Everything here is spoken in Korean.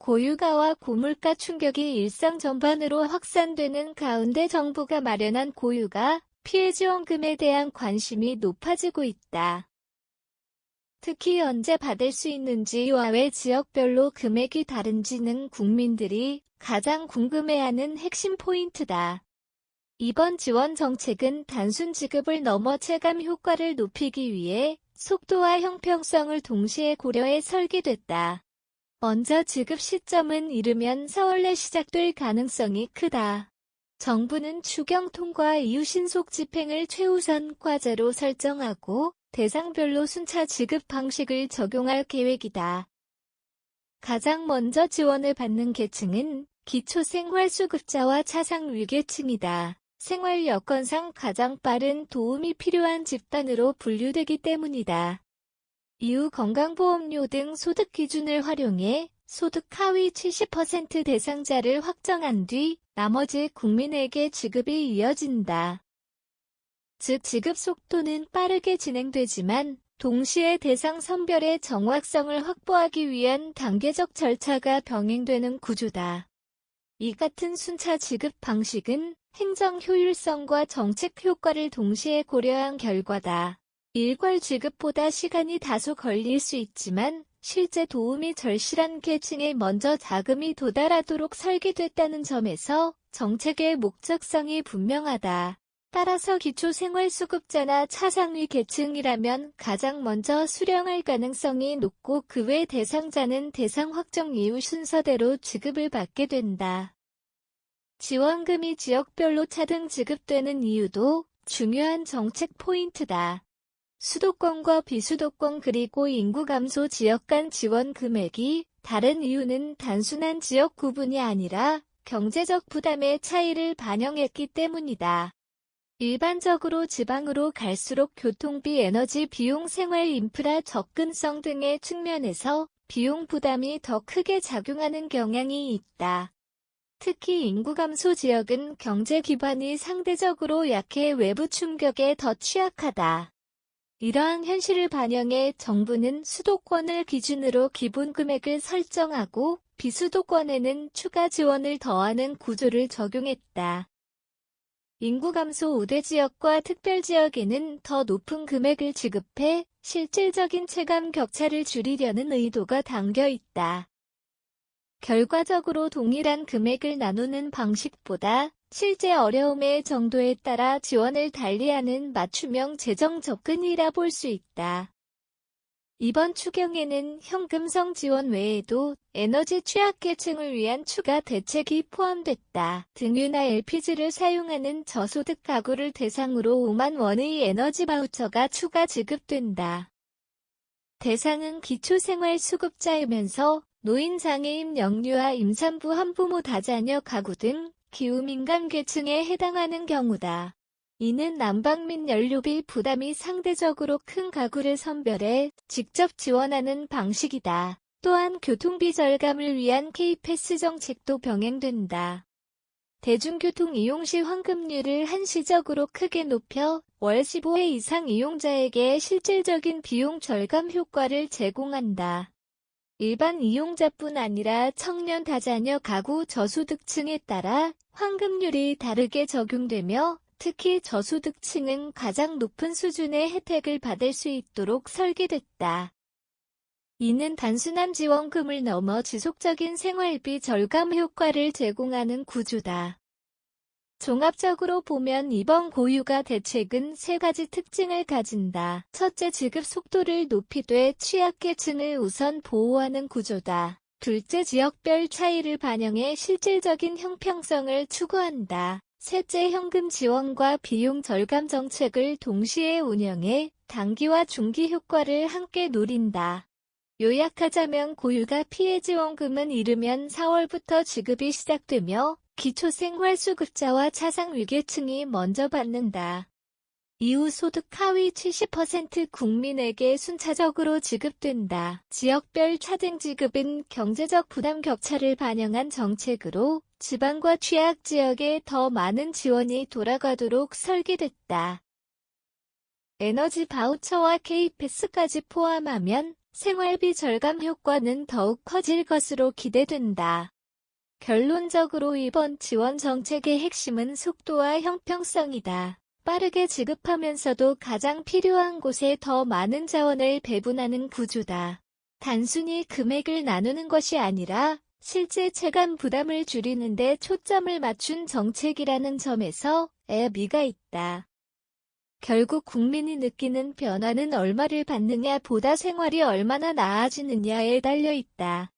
고유가와 고물가 충격이 일상 전반으로 확산되는 가운데 정부가 마련한 고유가 피해 지원금에 대한 관심이 높아지고 있다. 특히 언제 받을 수 있는지와 왜 지역별로 금액이 다른지는 국민들이 가장 궁금해하는 핵심 포인트다. 이번 지원 정책은 단순 지급을 넘어 체감 효과를 높이기 위해 속도와 형평성을 동시에 고려해 설계됐다. 먼저 지급 시점은 이르면 4월 내 시작될 가능성이 크다. 정부는 추경 통과 이후 신속 집행을 최우선 과제로 설정하고 대상별로 순차 지급 방식을 적용할 계획이다. 가장 먼저 지원을 받는 계층은 기초생활수급자와 차상위계층이다. 생활 여건상 가장 빠른 도움이 필요한 집단으로 분류되기 때문이다. 이후 건강보험료 등 소득 기준을 활용해 소득 하위 70% 대상자를 확정한 뒤 나머지 국민에게 지급이 이어진다. 즉 지급 속도는 빠르게 진행되지만 동시에 대상 선별의 정확성을 확보하기 위한 단계적 절차가 병행되는 구조다. 이 같은 순차 지급 방식은 행정 효율성과 정책 효과를 동시에 고려한 결과다. 일괄 지급보다 시간이 다소 걸릴 수 있지만 실제 도움이 절실한 계층에 먼저 자금이 도달하도록 설계됐다는 점에서 정책의 목적성이 분명하다. 따라서 기초생활수급자나 차상위 계층이라면 가장 먼저 수령할 가능성이 높고 그 외 대상자는 대상 확정 이후 순서대로 지급을 받게 된다. 지원금이 지역별로 차등 지급되는 이유도 중요한 정책 포인트다. 수도권과 비수도권 그리고 인구 감소 지역 간 지원 금액이 다른 이유는 단순한 지역 구분이 아니라 경제적 부담의 차이를 반영했기 때문이다. 일반적으로 지방으로 갈수록 교통비, 에너지 비용, 생활 인프라 접근성 등의 측면에서 비용 부담이 더 크게 작용하는 경향이 있다. 특히 인구 감소 지역은 경제 기반이 상대적으로 약해 외부 충격에 더 취약하다. 이러한 현실을 반영해 정부는 수도권을 기준으로 기본 금액을 설정하고 비수도권에는 추가 지원을 더하는 구조를 적용했다. 인구 감소 우대 지역과 특별 지역에는 더 높은 금액을 지급해 실질적인 체감 격차를 줄이려는 의도가 담겨 있다. 결과적으로 동일한 금액을 나누는 방식보다 실제 어려움의 정도에 따라 지원을 달리하는 맞춤형 재정 접근이라 볼 수 있다. 이번 추경에는 현금성 지원 외에도 에너지 취약계층을 위한 추가 대책이 포함됐다. 등유나 LPG를 사용하는 저소득 가구를 대상으로 5만 원의 에너지 바우처가 추가 지급된다. 대상은 기초생활수급자이면서 노인, 장애인, 영유아, 임산부, 한부모, 다자녀 가구 등 기후민감 계층에 해당하는 경우다. 이는 난방 및 연료비 부담이 상대적으로 큰 가구를 선별해 직접 지원하는 방식이다. 또한 교통비 절감을 위한 K패스 정책도 병행된다. 대중교통 이용 시 환급률을 한시적으로 크게 높여 월 15회 이상 이용자에게 실질적인 비용 절감 효과를 제공한다. 일반 이용자뿐 아니라 청년, 다자녀, 가구, 저소득층에 따라 환급률이 다르게 적용되며 특히 저소득층은 가장 높은 수준의 혜택을 받을 수 있도록 설계됐다. 이는 단순한 지원금을 넘어 지속적인 생활비 절감 효과를 제공하는 구조다. 종합적으로 보면 이번 고유가 대책은 세 가지 특징을 가진다. 첫째, 지급 속도를 높이되 취약계층을 우선 보호하는 구조다. 둘째, 지역별 차이를 반영해 실질적인 형평성을 추구한다. 셋째, 현금 지원과 비용 절감 정책을 동시에 운영해 단기와 중기 효과를 함께 노린다. 요약하자면 고유가 피해 지원금은 이르면 4월부터 지급이 시작되며 기초생활수급자와 차상위계층이 먼저 받는다. 이후 소득 하위 70% 국민에게 순차적으로 지급된다. 지역별 차등 지급은 경제적 부담 격차를 반영한 정책으로 지방과 취약 지역에 더 많은 지원이 돌아가도록 설계됐다. 에너지 바우처와 K패스까지 포함하면 생활비 절감 효과는 더욱 커질 것으로 기대된다. 결론적으로 이번 지원 정책의 핵심은 속도와 형평성이다. 빠르게 지급하면서도 가장 필요한 곳에 더 많은 자원을 배분하는 구조다. 단순히 금액을 나누는 것이 아니라 실제 체감 부담을 줄이는 데 초점을 맞춘 정책이라는 점에서 의미가 있다. 결국 국민이 느끼는 변화는 얼마를 받느냐 보다 생활이 얼마나 나아지느냐에 달려 있다.